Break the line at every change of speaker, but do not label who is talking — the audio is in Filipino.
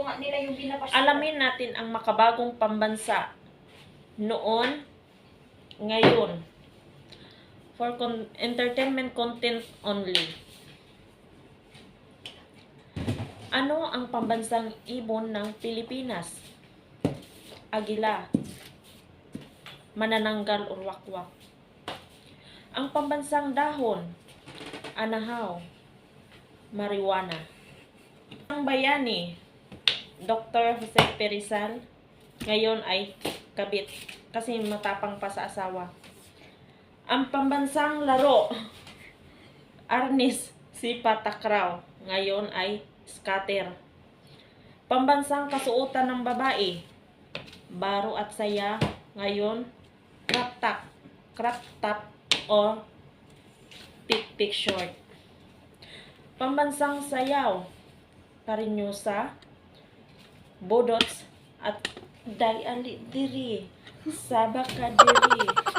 nga nila yung binabas.
Alamin natin ang makabagong pambansa noon, ngayon, for entertainment content only. Ano ang pambansang ibon ng Pilipinas? Agila, manananggal or wakwak. Ang pambansang dahon, anahaw, marijuana. Ang bayani, Dr. Jose P. Rizal, ngayon ay kabit kasi matapang pa sa asawa. Ang pambansang laro, Arnis Sipa Takraw, ngayon ay scatter. Pambansang kasuotan ng babae, baro at saya, ngayon crop top o pik short. Pambansang sayaw, Cariñosa, Bodots at Dali diri, Sabaka diri.